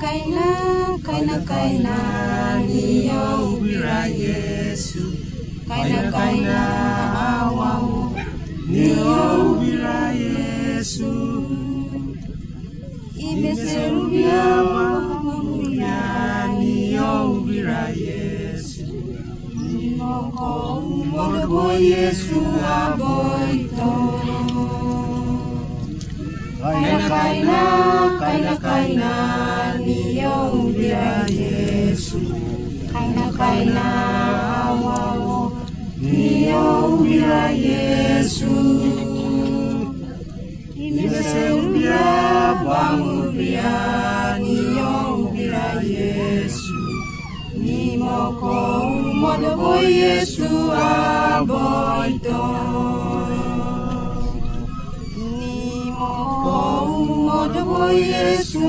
kaina niyo ubira Yesu kaina awamu niyo ubira Yesu imeserubia mamuya niyo ubira Yesu nimoko umodo Yesu aboito kaina niyo ubira Yesu kaina awamu niyo ubira Yesu imeserubia bamubia niyo ubira Yesu nimoko umodo Yesu aboito nimoko umodo Yesu